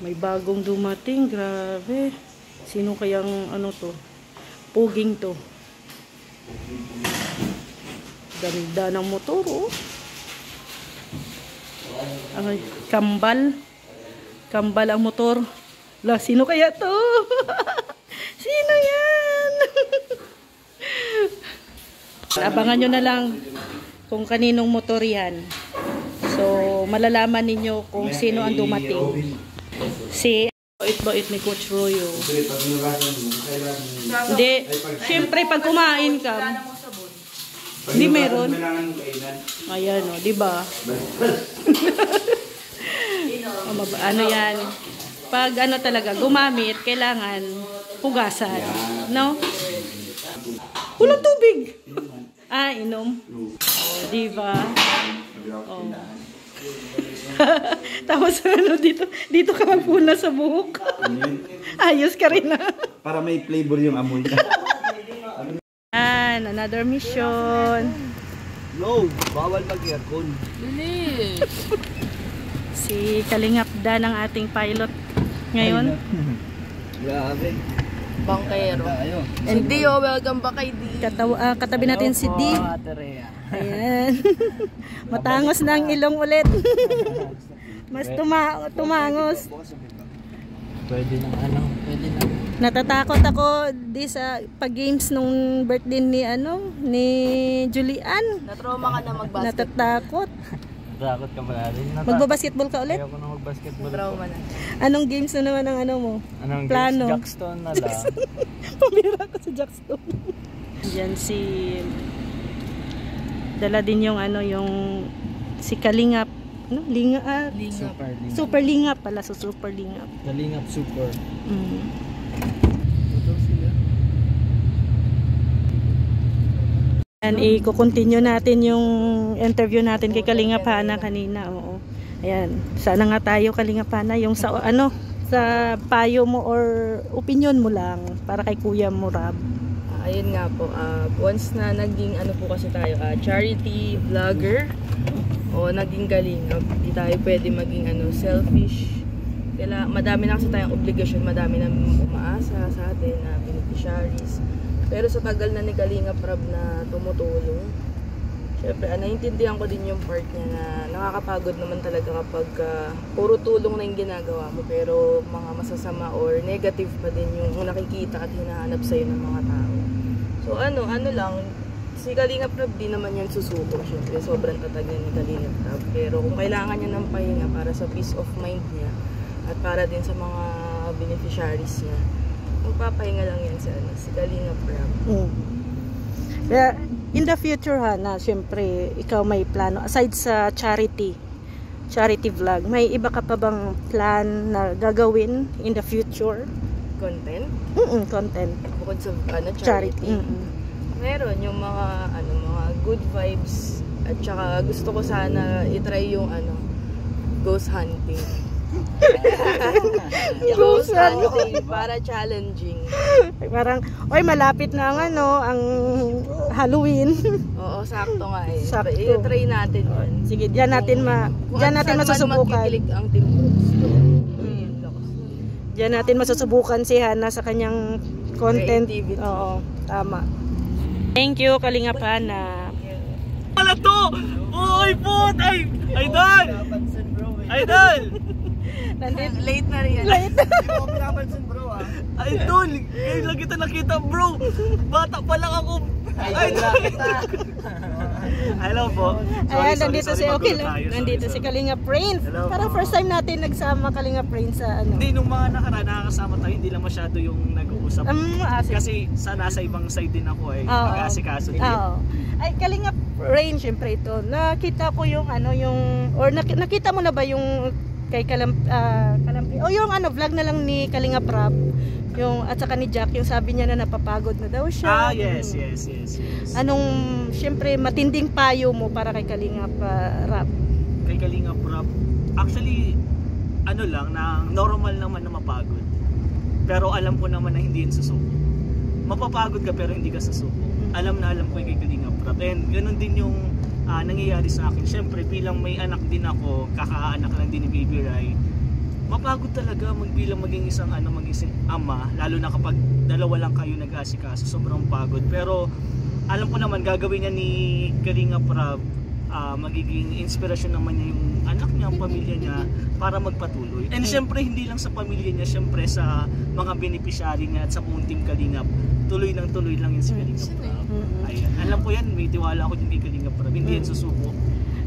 May bagong dumating, grabe. Sino kayang ano to? Puging to. Ganda ng motor, oh. Ay, kambal. Kambal ang motor. La, sino kaya to? Sino yan? Abangan nyo na lang kung kaninong motor yan. So, malalaman ninyo kung sino ang dumating. Si bait-bait ni Coach Royo. Hindi. Siyempre, pag kumain ka, hindi meron. Ayan, o, diba? Ano yan? Pag ano talaga, gumamit, kailangan hugasan. No? Walang tubig. Ah, inom. Oh, diba? Oh. Tapos ano, dito ka magpuna sa buhok. Ayos ka rin, na. Para may flavor yung amoy. And another mission. No, bawal mag-aircon. Bilis. Si Kalingap Dan ang ating pilot ngayon. Grabe. Bangkero. And Dio, welcome back kay D. Katabi natin si D. Ayan. Matangos na ang ilong ulit. Mas tumangos. Pwede na ano, pwede na. Natatakot ako di sa pag-games nung birthday ni Julian. Na-trauma ka na mag-basketball. Natatakot. Natatakot ka ba natin? Magbabasketball ka ulit? Ayoko na mag-basketball. Trauma na. Anong games na naman ang ano mo? Anong plano? games? Jackstone na lang. Pamira ko sa Jackstone. Diyan si dala din yung si Kalingap, no? Lingap. Super Lingap pala, so Super Lingap. Kalingap Super. And i-continue natin yung interview natin kay Kalingap Hana kanina. Oo. Ayan, sana nga tayo Kalingap Hana yung sa sa payo mo or opinion mo lang para kay Kuya Murab. Ayun nga po, once na naging po kasi tayo, charity vlogger o naging Kalingap, hindi tayo pwede maging selfish. Madami na kasi tayong obligasyon, madami na umaasa sa atin na beneficiaries. Pero sa tagal na ni Kalingap Rab na tumutulong, syempre naiintindihan ko din yung part niya na nakakapagod naman talaga kapag puro tulong na yung ginagawa mo, pero mga masasama or negative pa din yung nakikita at hinahanap sa'yo ng mga tao. So ano lang, si Kalingap Rab di naman yan susuko, syempre sobrang tatag niya ni Kalingap Rab. Pero kung kailangan niya ng pahinga para sa peace of mind niya at para din sa mga beneficiaries niya, magpapahinga lang yan si Kalingap Rab. Kaya in the future Hana, syempre ikaw may plano aside sa charity vlog, may iba ka pa bang plan na gagawin in the future? Content? Content. Bukod sa charity. Meron yung mga good vibes at saka gusto ko sana i-try yung ghost hunting. Ghost hunting para challenging. Parang malapit na ang Halloween. Oo, sakto nga eh. Sakto. I-try natin yun. Sige, diyan natin masusubukan. Ang Team Brooks. Diyan natin masusubukan si Hana sa kanyang content. Creativity. Oo, tama. Thank you, Kalingap Hana. Wala to! Uy, put! Idol! Idol! Late na rin yan. Late. Hindi mo pinapansin bro Idol! Ngayon lang kita nakita bro! Bata pa lang ako! Idol! Hello po. Ayan, nandito si Kalingap Prince. Parang first time natin nagsama Kalingap Prince sa Hindi, nung mga nakaraan nakakasama tayo, hindi lang masyado yung nag-uusap. Kasi nasa ibang side din ako mag-aasikaso din. Ay, Kalingap Rain, syempre ito. Nakita ko yung nakita mo na ba yung kay Kalampi? O yung vlog na lang ni Kalingap Rab. Yung at saka ni Jack, yung sabi niya na napapagod na daw siya. Yes. Syempre matinding payo mo para kay Kalingap Rab? Kay Kalingap Rab, actually na normal naman na mapagod. Pero alam ko naman na hindi yun susuko. Mapapagod ka pero hindi ka susuko. Alam ko kay Kalingap Rab. And ganun din yung nangyayari sa akin. Syempre bilang may anak din ako, kakaanak lang din ni Baby Rai. mapagod talaga bilang maging isang ama, lalo na kapag dalawa lang kayo nag-aasikaso, sobrang pagod. Pero alam ko naman gagawin niya ni Kalinga Prab, magiging inspirasyon naman niya yung anak niya, ang pamilya niya para magpatuloy. And syempre hindi lang sa pamilya niya, syempre sa mga beneficiary niya at sa buong team Kalingap, tuloy lang yun si Kalinga Prab. Ayan, alam ko yan, may tiwala ako yung kay Kalinga Prab, hindi yan susuko.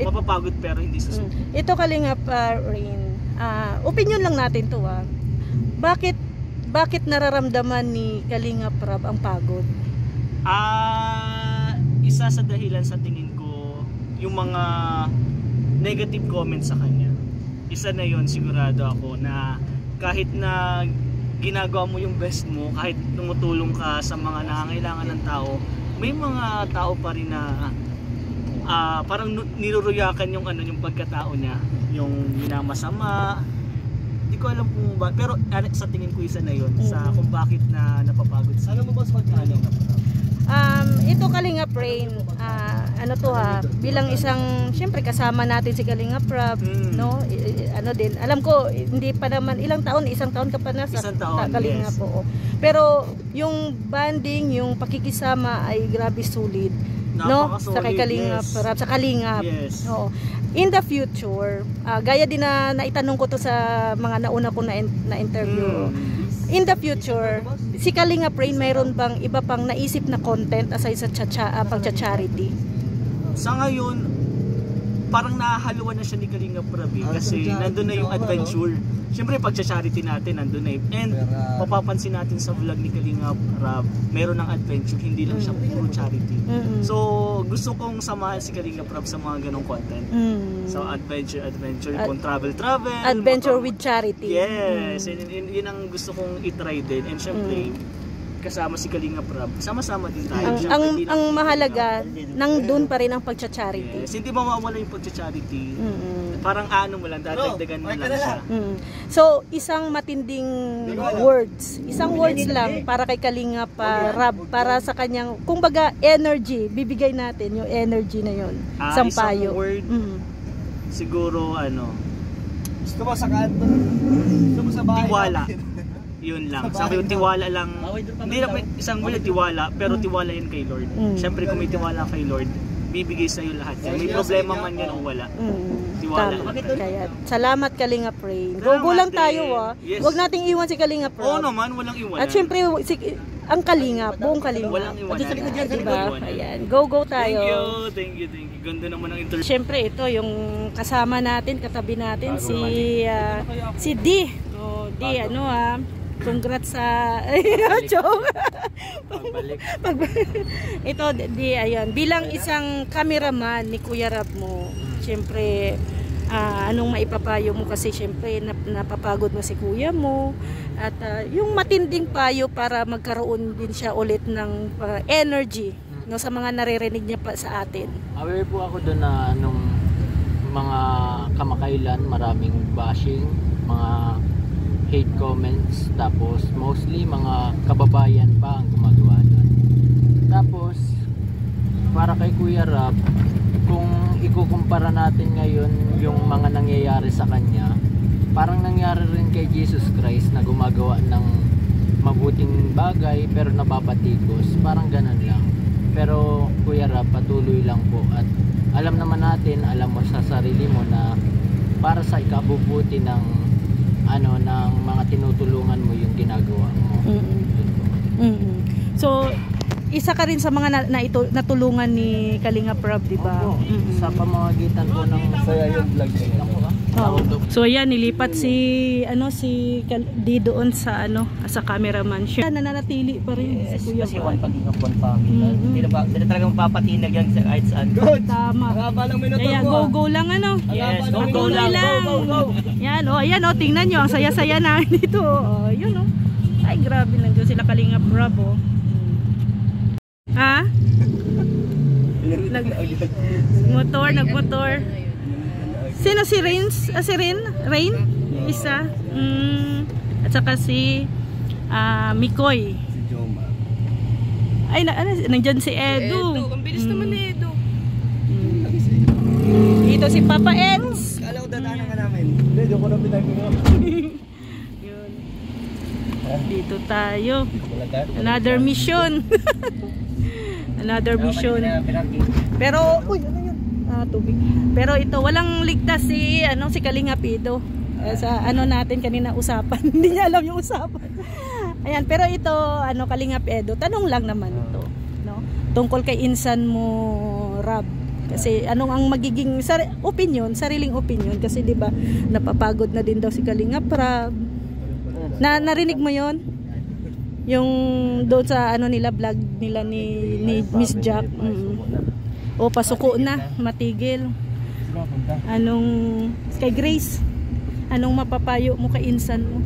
Mapapagod pero hindi susuko. Ito Kalingap Rain, opinion lang natin to bakit nararamdaman ni Kalinga Prab ang pagod? Isa sa dahilan sa tingin ko yung mga negative comments sa kanya. Isa na yon, sigurado ako, na kahit na ginagawa mo yung best mo, kahit tumutulong ka sa mga nangangailangan ng tao, may mga tao pa rin na parang niruruyakan yung yung pagkatao niya, yung minamasama. Hindi ko alam kung ba, pero sa tingin ko isa na yon sa kung bakit na napapagod. Ano mo boss Kalinga Prab? Ito Kalingap Rain, bilang isang, syempre kasama natin si Kalinga Prab, no? Din, alam ko hindi pa naman isang taon ka pa na sa Kalinga po. Pero yung bonding, yung pakikisama ay grabe sulit, no? Sa kay Kalinga Prab, sa Kalingap. Yes. Oo. In the future, gaya din na naitanong ko to sa mga nauna ko na interview. In the future, si Kalinga Rain mayroon bang iba pang naisip na content aside sa pagcha-charity? Sa ngayon, parang nahahaluan na siya ni Kalinga Prab kasi nandun na yung adventure. Siyempre pagcha-charity natin nandun na and mapapansin natin sa vlog ni Kalinga Prab, meron ng adventure, hindi lang siya puro charity. So gusto kong samahan si Kalinga Prab sa mga ganong content. So adventure, kung travel, adventure with charity. Yes, yun ang gusto kong itry din. And syempre kasama si Kalinga Prab, sama-sama din tayo. Ang mahalaga, nandun pa rin ang pagcha-charity. Yes, hindi mawawala yung pagcha-charity. Parang mo lang, dadagdagan mo lang siya. So, isang matinding words lang para kay Kalinga Prab, para sa kanyang, kumbaga energy, bibigay natin yung energy na yun. Isang payo. Word, siguro gusto mo sa kanto? Gusto mo sa bahay? Tiwala. Yun lang. Sabi yung tiwala lang. Hindi na isang word tiwala, pero tiwala yan kay Lord. Siyempre kung may tiwala kay Lord, bibigay sa iyo lahat. May problema man yan o wala. Tiwala. Kaya salamat Kalinga Rain. Go lang tayo Yes. Huwag nating iwan si Kalinga Prab. Oo naman, walang iwanan. At syempre ang Kalinga, buong Kalinga. Walang iwanan. Diba? Ayan. Go tayo. Thank you. Ganda naman ang interview. Syempre ito yung kasama natin, katabi natin si D. D, congrats sa joke. Ito ayan, bilang isang cameraman ni Kuya Rab mo, syempre anong maipapayo mo kasi syempre napapagod mo si kuya mo at yung matinding payo para magkaroon din siya ulit ng energy no, sa mga naririnig niya pa sa atin. Aware po ako doon na nung mga kamakailan maraming bashing, mga hate comments, tapos mostly mga kababayan pa ang gumagawa nun. Tapos para kay Kuya Rab, kung ikukumpara natin ngayon yung mga nangyayari sa kanya, parang nangyari rin kay Jesus Christ na gumagawa ng mabuting bagay pero nababatikos, parang ganun lang. Pero Kuya Rab, patuloy lang po at alam naman natin, alam mo sa sarili mo na para sa ikabubuti ng ng mga tinutulungan mo yung ginagawa mo. So isa ka rin sa mga natulungan ni Kalinga Prab, di ba? Sa pamamagitan po ng Saya yung vlog niya. So ayan, nilipat si D doon sa sa cameraman. Siya nananatili pa rin si Kuya. Kasi one family. Hindi na talaga mapapatinag yan sa kahit saan. Tama. Kaya go lang Yes, go lang. Yan ayan tingnan nyo, ang saya-saya na dito. Yun ay grabe lang dyan sila Kalinga Prab. Ha? Nagmotor. Sino si Rain? Rain? Isa. At saka si Mikoy. Si Joma. Ay, nandyan si Edu. Ang bilis naman ni Edu. Dito si Papa Eds. Kala ko dadaanan ka namin. Hindi, doon ko na pinagawa. Yun. Dito tayo. Another mission. Another mission. Pero, uy, ano yun? Tubig. Pero ito, walang ligtas si Kalinga Pido. Sa natin kanina usapan. Hindi niya alam yung usapan. Ayan, pero ito, Kalinga Pido, tanong lang naman ito, no? Tungkol kay insan mo, Rab. Kasi anong ang magiging sariling opinion kasi 'di ba, napapagod na din daw si Kalinga Prab. Narinig mo 'yon? Yung doon sa nila vlog nila ni Miss Jack. O pasuko na, matigil. Anong kay Grace? Anong mapapayo mo kay insan mo?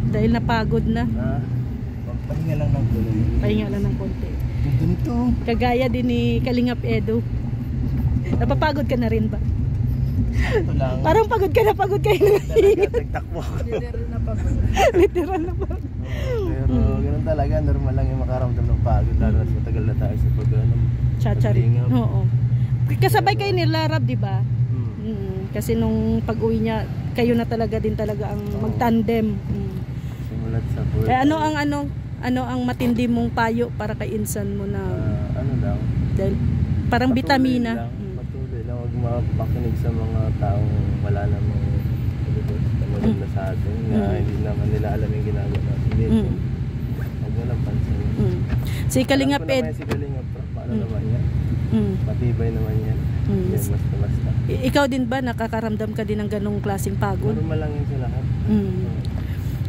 Dahil napagod na. Pahinga lang ng tuloy. Pahinga lang ng konti. Ganito. Kagaya din ni Kalingap Edo. Napapagod ka na rin ba? Ito lang. Parang pagod ka na Nagtakbo. Literal na pagod. Literal na pagod. Pero ganun talaga, normal lang yung makaramdam ng pagod. Lalo na matagal na tayo sa Chacharing. Oo. Kasabay kayo ni Larab, di ba? Kasi nung pag-uwi niya, kayo na talaga din talaga ang magtandem. Simulat sa buhay. Ano ang matindi mong payo para kay insan mo na ano lang? dahil parang bitamina. Patuloy lang, huwag mapakinig sa mga taong wala namang kamalog na sa atin na hindi naman nila alam yung ginagawa natin. Huwag mo lang pansin. Si Kalinga Ped. Si Kalinga Prab, paano naman yan? Matibay naman yan. Basta. Ikaw din ba nakakaramdam ka din ng ganong klaseng pagod? Normal lang yun sa lahat.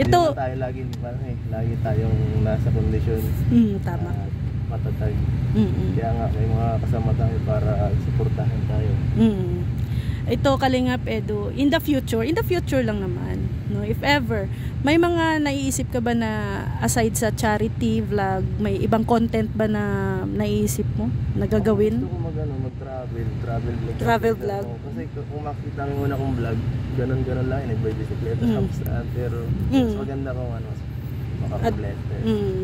Ito tayo lagi tayong nasa kondisyon. Tama. Matatag. Kaya nga may mga kasama tayo para suportahan tayo. Ito Kalingap Edo, in the future lang naman, no, if ever may mga naiisip ka ba na aside sa charity vlog, may ibang content ba na naiisip mo na gagawin? Gusto ko travel vlog. Kasi kung makita mo una kong vlog, ganun lang, nagbibisikleta sa pero mas maganda kung makakompleto.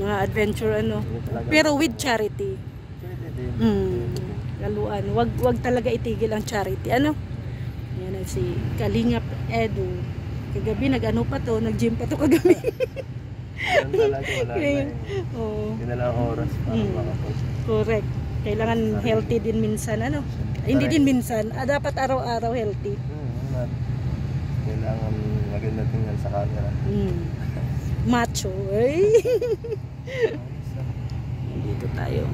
Mga adventure pero with charity. Galuan, wag talaga itigil ang charity. Yan si Kalingap Edu. Kagabi nag-gym pa to kagabi. Yan talaga wala na. Hindi na lang oras para makapag. Correct. Kailangan healthy din minsan Hindi din minsan, dapat araw-araw healthy. Kailangan maganda tingnan sa camera. Macho. Dito tayo.